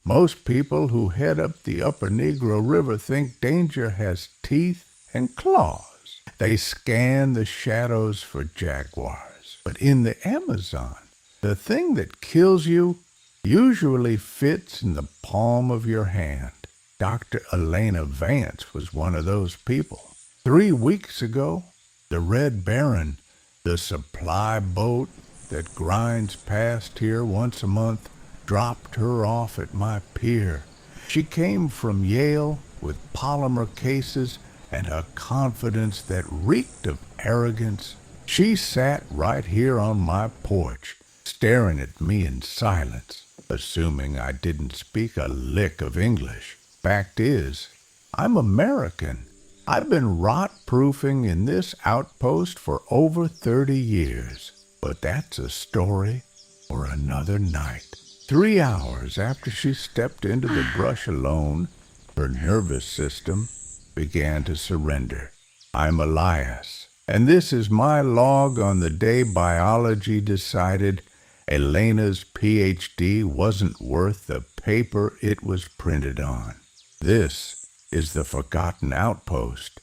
Most people who head up the upper Negro River think danger has teeth and claws. They scan the shadows for jaguars. But in the Amazon, the thing that kills you usually fits in the palm of your hand. Dr. Elena Vance was one of those people. 3 weeks ago, the Red Baron, the supply boat that grinds past here once a month, dropped her off at my pier. She came from Yale with polymer cases and a confidence that reeked of arrogance. She sat right here on my porch, staring at me in silence, assuming I didn't speak a lick of English. Fact is, I'm American. I've been rot-proofing in this outpost for over 30 years. But that's a story for another night. 3 hours after she stepped into the brush alone, her nervous system began to surrender. I'm Elias, and this is my log on the day biology decided Elena's PhD wasn't worth the paper it was printed on. This is the Forgotten Outpost.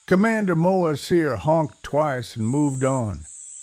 Commander Moasir honked twice and moved on.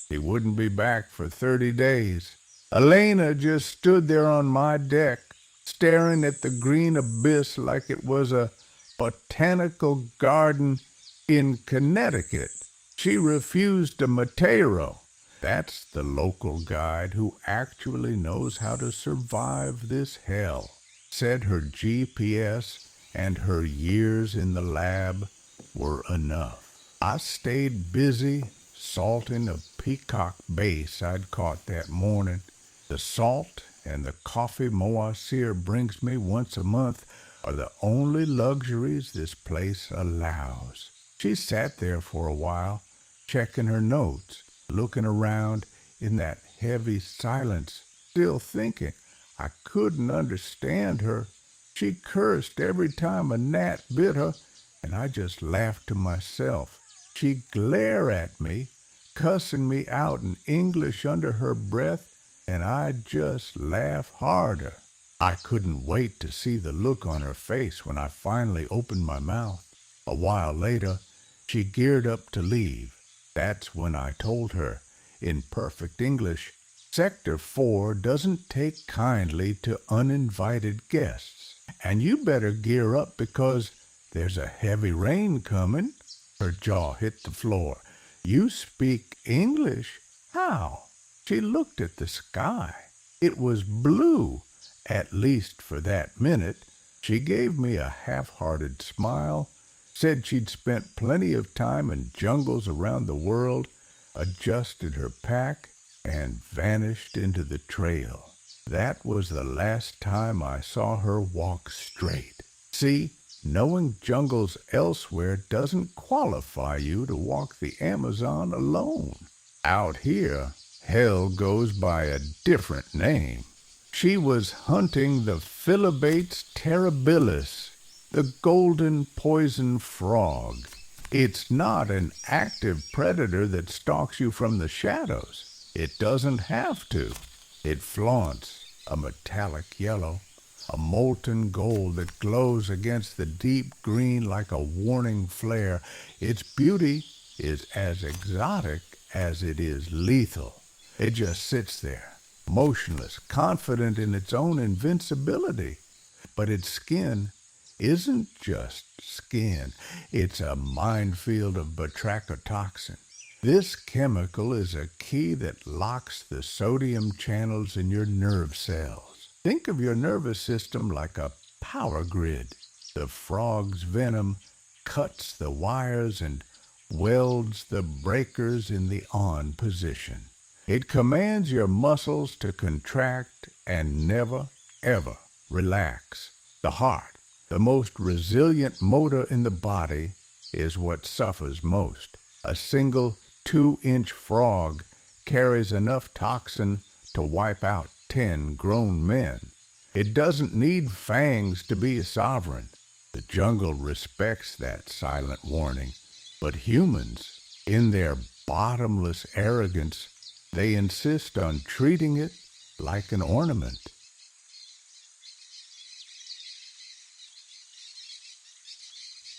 He wouldn't be back for 30 days. Elena just stood there on my deck, staring at the green abyss like it was a botanical garden in Connecticut. She refused a Matero. That's the local guide who actually knows how to survive this hell. Said her GPS and her years in the lab were enough. I stayed busy salting a peacock bass I'd caught that morning. The salt and the coffee Moasir brings me once a month are the only luxuries this place allows. She sat there for a while, checking her notes, looking around in that heavy silence, still thinking. I couldn't understand her. She cursed every time a gnat bit her, and I just laughed to myself. She'd glare at me, cussing me out in English under her breath, and I'd just laugh harder. I couldn't wait to see the look on her face when I finally opened my mouth. A while later, she geared up to leave. That's when I told her, in perfect English, Sector 4 doesn't take kindly to uninvited guests, and you better gear up because there's a heavy rain coming. Her jaw hit the floor. You speak English? How? She looked at the sky. It was blue, at least for that minute. She gave me a half-hearted smile, said she'd spent plenty of time in jungles around the world, adjusted her pack, and vanished into the trail. That was the last time I saw her walk straight. See, knowing jungles elsewhere doesn't qualify you to walk the Amazon alone. Out here, hell goes by a different name. She was hunting the Phyllobates Terribilis, the golden poison frog. It's not an active predator that stalks you from the shadows. It doesn't have to. It flaunts a metallic yellow, a molten gold that glows against the deep green like a warning flare. Its beauty is as exotic as it is lethal. It just sits there, motionless, confident in its own invincibility. But its skin isn't just skin. It's a minefield of batrachotoxin. This chemical is a key that locks the sodium channels in your nerve cells. Think of your nervous system like a power grid. The frog's venom cuts the wires and welds the breakers in the on position. It commands your muscles to contract and never, ever relax. The heart, the most resilient motor in the body, is what suffers most. A single 2-inch frog carries enough toxin to wipe out 10 grown men. It doesn't need fangs to be a sovereign. The jungle respects that silent warning. But humans, in their bottomless arrogance, they insist on treating it like an ornament.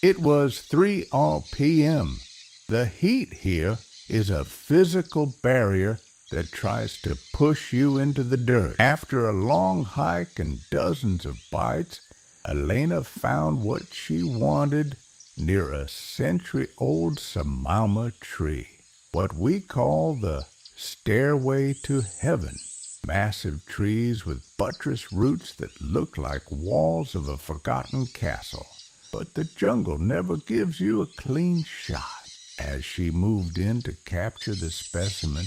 It was 3 p.m. The heat here is a physical barrier that tries to push you into the dirt. After a long hike and dozens of bites, Elena found what she wanted near a century-old samama tree, what we call the stairway to heaven. Massive trees with buttress roots that look like walls of a forgotten castle. But the jungle never gives you a clean shot. As she moved in to capture the specimen,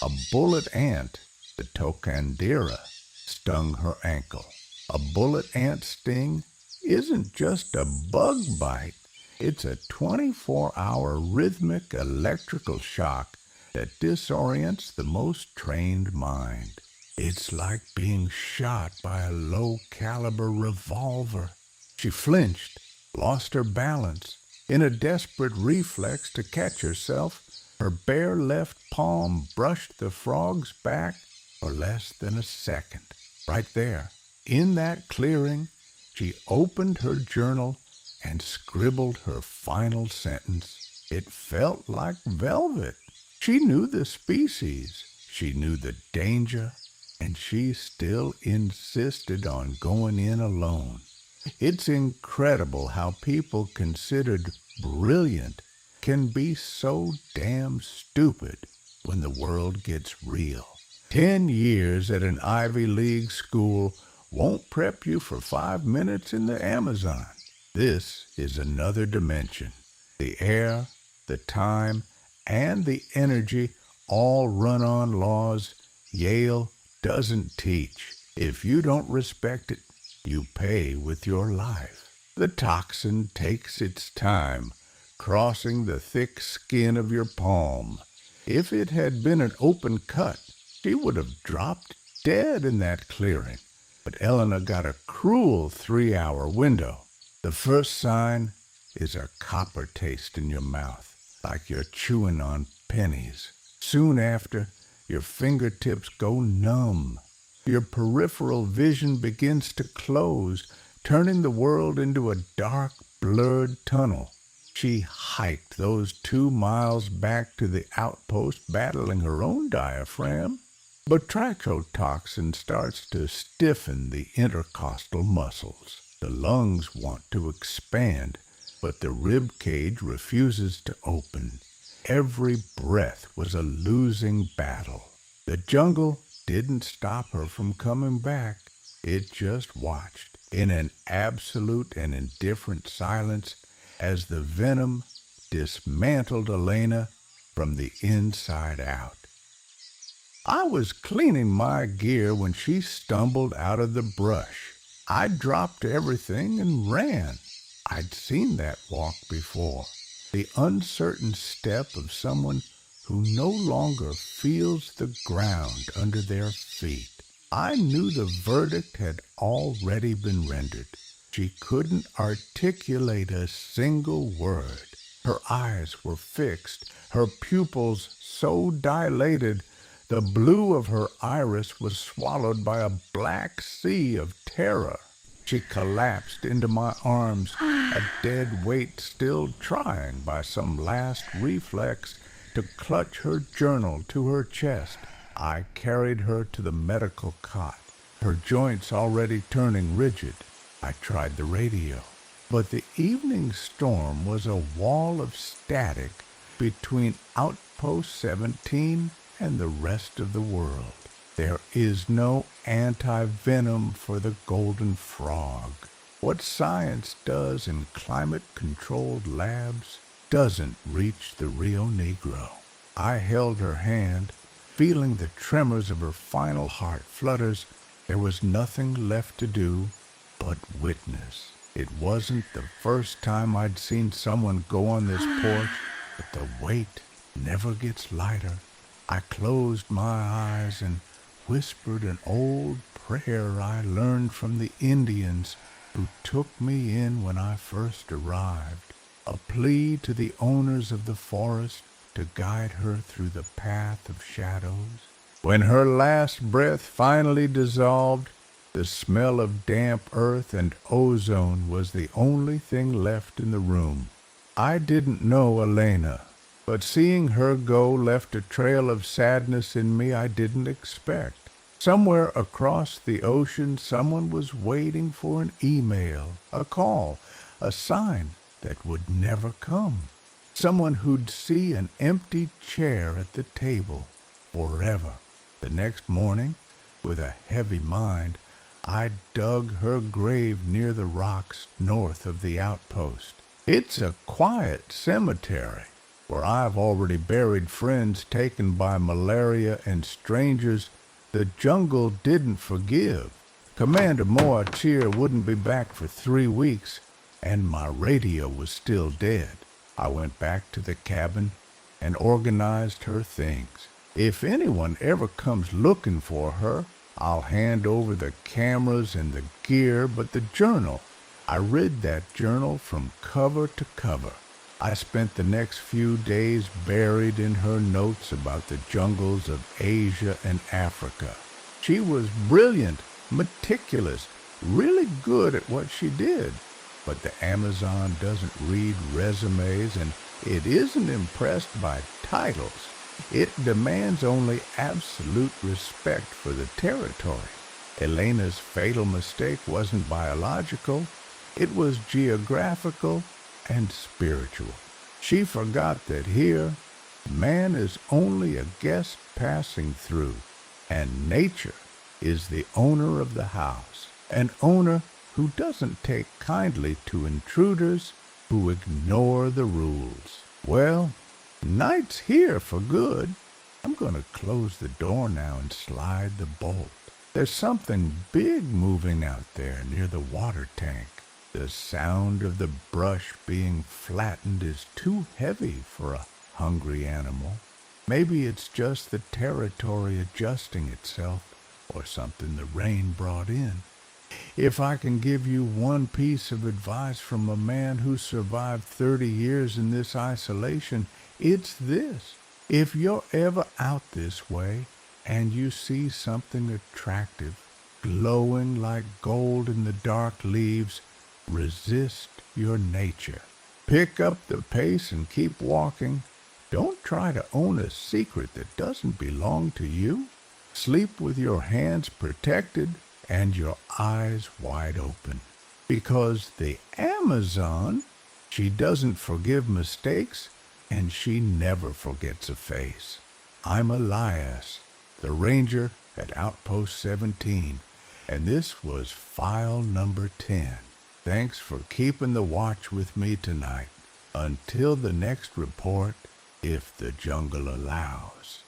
a bullet ant, the tocandera, stung her ankle. A bullet ant sting isn't just a bug bite. It's a 24-hour rhythmic electrical shock that disorients the most trained mind. It's like being shot by a low-caliber revolver. She flinched, lost her balance. In a desperate reflex to catch herself, her bare left palm brushed the frog's back for less than a second. Right there, in that clearing, she opened her journal and scribbled her final sentence. It felt like velvet. She knew the species, she knew the danger, and she still insisted on going in alone. It's incredible how people considered brilliant can be so damn stupid when the world gets real. 10 years at an Ivy League school won't prep you for 5 minutes in the Amazon. This is another dimension. The air, the time, and the energy all run on laws Yale doesn't teach. If you don't respect it, you pay with your life. The toxin takes its time, crossing the thick skin of your palm. If it had been an open cut, she would have dropped dead in that clearing. But Elena got a cruel 3-hour window. The first sign is a copper taste in your mouth, like you're chewing on pennies. Soon after, your fingertips go numb. Your peripheral vision begins to close, turning the world into a dark, blurred tunnel. She hiked those 2 miles back to the outpost battling her own diaphragm. Batrachotoxin starts to stiffen the intercostal muscles. The lungs want to expand, but the rib cage refuses to open. Every breath was a losing battle. The jungle didn't stop her from coming back. It just watched in an absolute and indifferent silence as the venom dismantled Elena from the inside out. I was cleaning my gear when she stumbled out of the brush. I dropped everything and ran. I'd seen that walk before. The uncertain step of someone who no longer feels the ground under their feet. I knew the verdict had already been rendered. She couldn't articulate a single word. Her eyes were fixed, her pupils so dilated, the blue of her iris was swallowed by a black sea of terror. She collapsed into my arms, a dead weight still trying by some last reflex to clutch her journal to her chest. I carried her to the medical cot, her joints already turning rigid. I tried the radio, but the evening storm was a wall of static between Outpost 17 and the rest of the world. There is no anti-venom for the golden frog. What science does in climate-controlled labs doesn't reach the Rio Negro. I held her hand, feeling the tremors of her final heart flutters. There was nothing left to do but witness. It wasn't the first time I'd seen someone go on this porch, but the weight never gets lighter. I closed my eyes and whispered an old prayer I learned from the Indians who took me in when I first arrived, a plea to the owners of the forest to guide her through the path of shadows. When her last breath finally dissolved, The smell of damp earth and ozone was the only thing left in the room. I didn't know Elena, but seeing her go left a trail of sadness in me I didn't expect. Somewhere across the ocean, someone was waiting for an email, a call, a sign that would never come. Someone who'd see an empty chair at the table forever. The next morning, with a heavy mind, I dug her grave near the rocks north of the outpost. It's a quiet cemetery where I've already buried friends taken by malaria and strangers the jungle didn't forgive. Commander Moachir wouldn't be back for 3 weeks, and my radio was still dead. I went back to the cabin and organized her things. If anyone ever comes looking for her, I'll hand over the cameras and the gear, but the journal, I read that journal from cover to cover. I spent the next few days buried in her notes about the jungles of Asia and Africa. She was brilliant, meticulous, really good at what she did. But the Amazon doesn't read resumes, and it isn't impressed by titles. It demands only absolute respect for the territory. Elena's fatal mistake wasn't biological. It was geographical and spiritual. She forgot that here, man is only a guest passing through, and nature is the owner of the house, an owner who doesn't take kindly to intruders who ignore the rules. Well, night's here for good. I'm going to close the door now and slide the bolt. There's something big moving out there near the water tank. The sound of the brush being flattened is too heavy for a hungry animal. Maybe it's just the territory adjusting itself, or something the rain brought in. If I can give you one piece of advice from a man who survived 30 years in this isolation, it's this. If you're ever out this way and you see something attractive, glowing like gold in the dark leaves, resist your nature. Pick up the pace and keep walking. Don't try to own a secret that doesn't belong to you. Sleep with your hands protected and your eyes wide open. Because the Amazon, she doesn't forgive mistakes, and she never forgets a face. I'm Elias, the ranger at Outpost 17, and this was file number 10. Thanks for keeping the watch with me tonight. Until the next report, if the jungle allows.